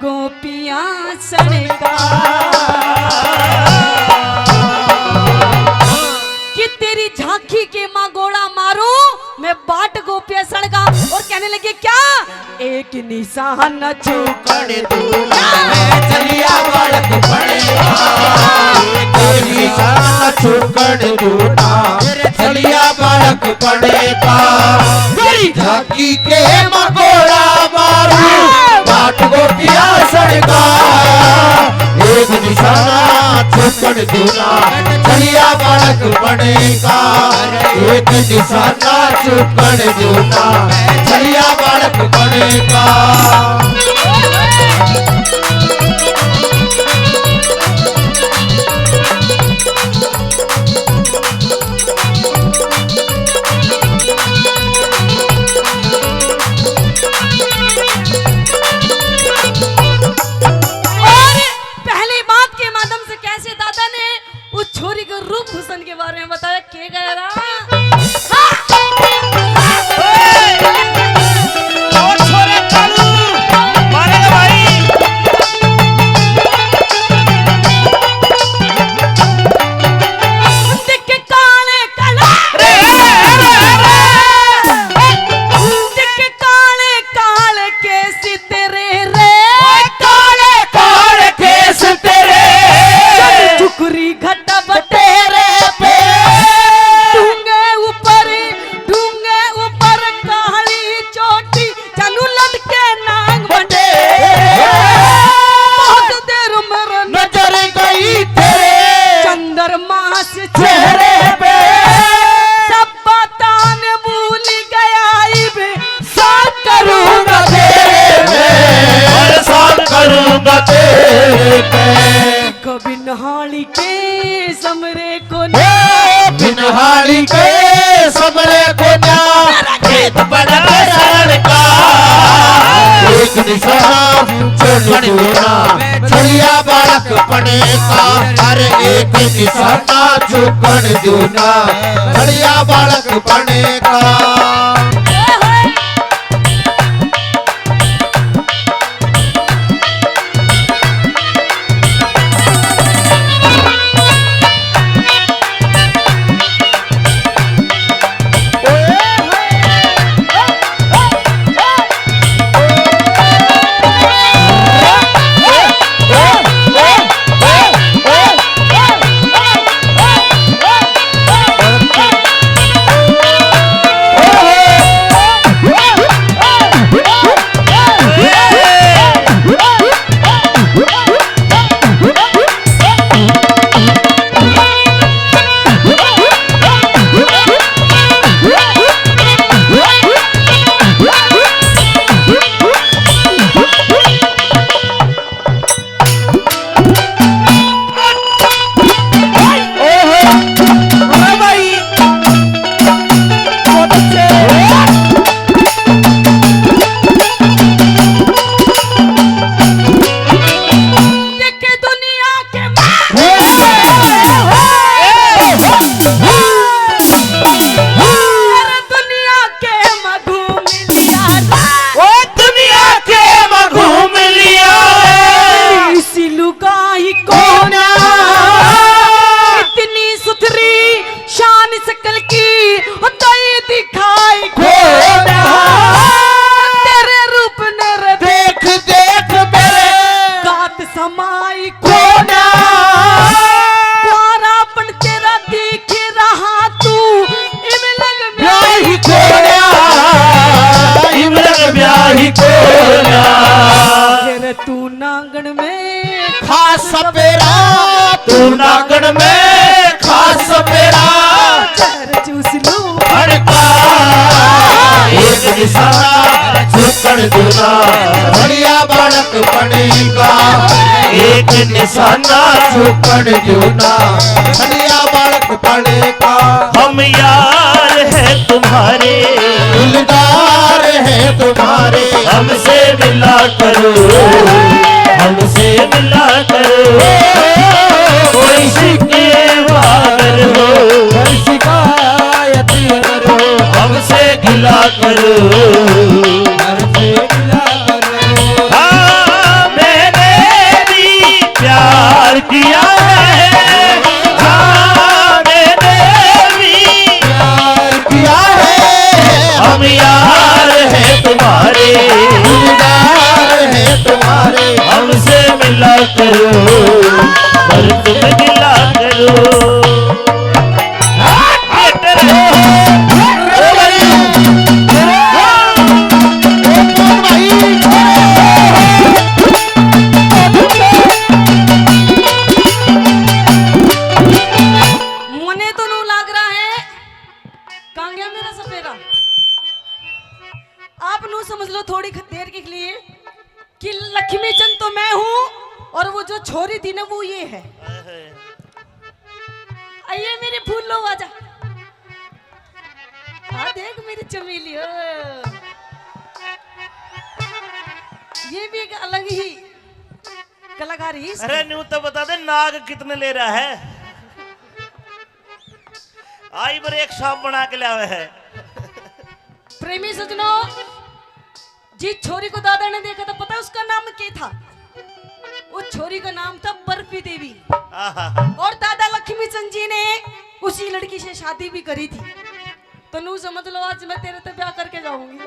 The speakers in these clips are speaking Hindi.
गोपियां सड़का कि तेरी झांकी के माँ गोड़ा मारो मैं बाट गोपियां सड़का। और कहने लगे क्या एक निशान चूकड़ दूना चलिया बालक पड़ेगा एक निशान चूकड़ दूना चलिया बालक पड़ेगा। झांकी के मकोड़ा मारू बाट गोपिया सड़का एक निशाना चूकड़ दूना चलिया बालक पड़ेगा एक निशाना चूकड़ दूना चलिया बालक पड़ेगा। हुसन के बारे में बताया के गया रहा। कभी नहाली के समरे को बिनहाली के समरे को खेत बड़ा का एक निशाना चढ़ दूना चलिया बालक पड़ेगा हर एक निशाना चुकड़ दूना चलिया बालक पड़ेगा। तू नांगण में खास सपेरा तू नांगण में खास सपेरा चूस लू हड़का एक निशाना चुकड़ दूना बढ़िया बालक पड़ेगा एक निशाना चुकड़ दूना बढ़िया बालक पड़ेगा। हम यार है तुम्हारे दिलदार है तुम्हारे हमसे मिला करो हमसे मिला करो कोई शिकायत हो शिकायत करो हमसे गिला करो हमसे गिला करो हाँ मैं किया है जाने देवी, प्यार किया है हम यार हैं तुम्हारे, दिलदार है तुम्हारे। हमसे मिला करो पर तुम गिला करो। मने तो नू लाग रहा है कांग्या मेरा सपेरा। आप नू समझ लो थोड़ी देर के लिए कि लक्ष्मी चंद तो मैं हूँ और वो जो छोरी थी ना वो ये है। आइए मेरे फूल लो आजा। हाँ देख मेरी चमेली हो। ये भी एक अलग ही कलाकार ही। अरे न्यू तो बता दे नाग कितने ले रहा है। आई बार एक शॉप बना के लावे है। प्रेमी सजनों, जिस छोरी को दादा ने देखा था पता है उसका नाम क्या था? उस छोरी का नाम था बर्फी देवी। और दादा लक्ष्मी चंद जी ने उसी लड़की से शादी भी करी थी। तो नू समझ लो आज मैं तेरे से ब्याह करके जाऊंगी।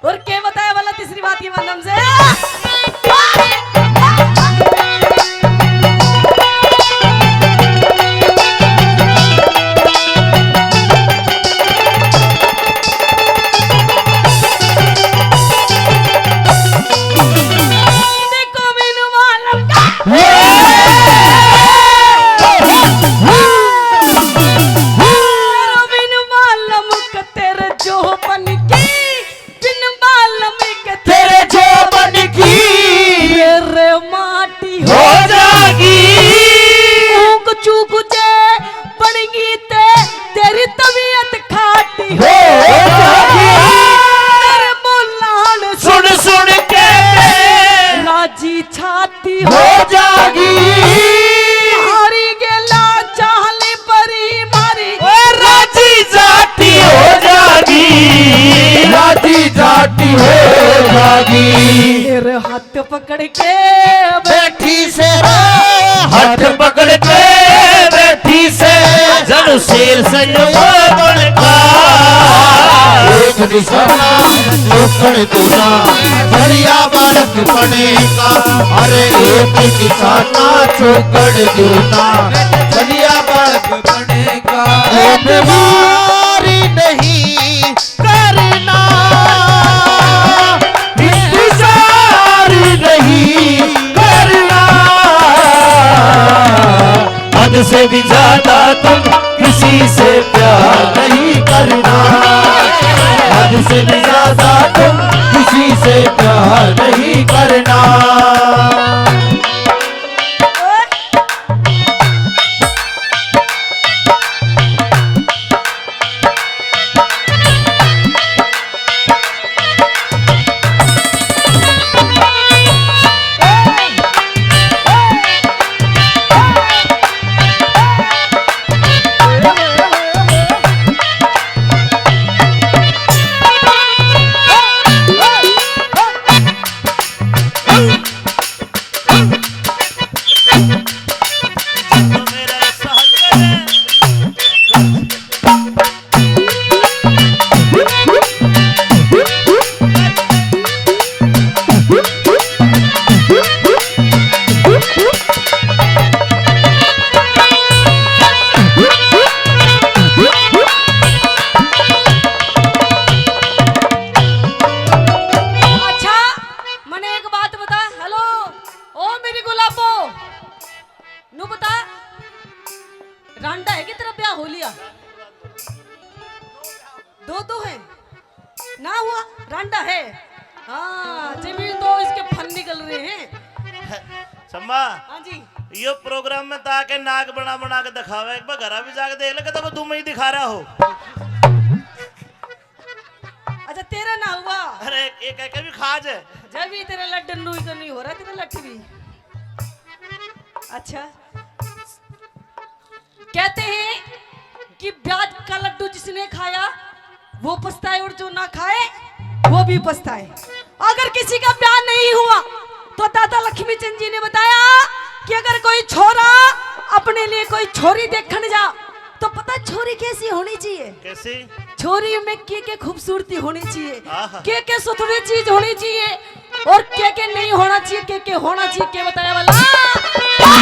और क्या बताया वाला तीसरी बात के माध्यम से मेरे हाथ पकड़ के बैठी से हाथ पकड़ के बैठी से जन शेर बनका एक निशाना चौकड़ दूना बढ़िया बालक बनेगा। अरे एक निशाना चौकड़ दूना बढ़िया बालक बनेगा। बीमारी नहीं करना, इंतजार नहीं करना, हद से भी ज्यादा तुम किसी से प्यार नहीं करना, हद से भी ज्यादा तुम किसी से प्यार नहीं करना। ना हुआ रांडा है। हाँ जमीन तो इसके फन निकल रहे हैं। सम्मा हाँ जी यो प्रोग्राम में ताके नाक बना बना के दिखावे, एक बार घर भी जाके देख ले तो तुम ही दिखा रहा हो। अच्छा तेरा ना हुआ? अरे एक एक भी खाज है जब भी तेरा लड्डन तो नहीं हो रहा तेरा लट्ठ भी। अच्छा कहते हैं कि प्याज का लड्डू जिसने खाया वो पछताए और जो ना खाए वो भी पछताए। अगर किसी का प्यार नहीं हुआ तो दादा लक्ष्मी चंद जी ने बताया कि अगर कोई छोरा अपने लिए कोई छोरी देखने जा तो पता छोरी कैसी होनी चाहिए? कैसी? छोरी में के खूबसूरती होनी चाहिए, आहा। के सुथरी चीज होनी चाहिए और के नहीं होना चाहिए, के होना चाहिए, के बताया वाला।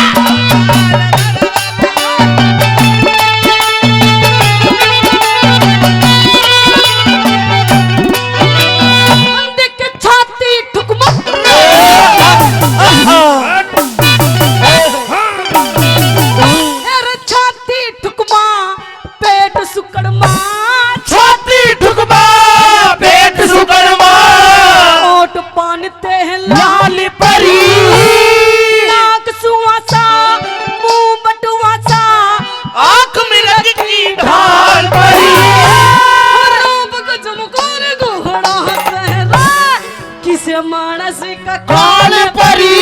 मानस का काल परी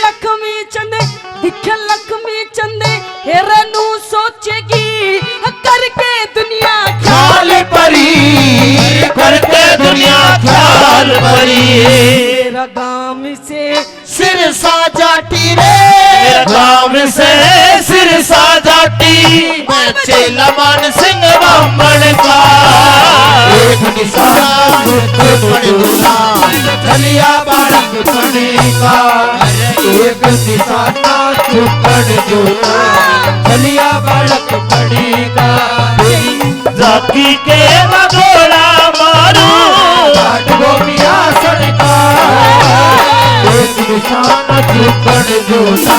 लक्ष्मी चंद दिखे लक्ष्मी चंद हेरनू सोचेगी करके दुनिया ख्याल परी करके दुनिया ख्याल परी मेरा गांव से सिर साजाटी रे मेरा गांव से सिर साजाटी बच्चे लमन सिंह ब्राह्मण का एक निशान छलिया बालक बने का एक निशान चुपड़ जोता छलिया बालक बने का जाकी के मगोड़ा मारू गोपिया सड़का एक निशान चुपड़ जोता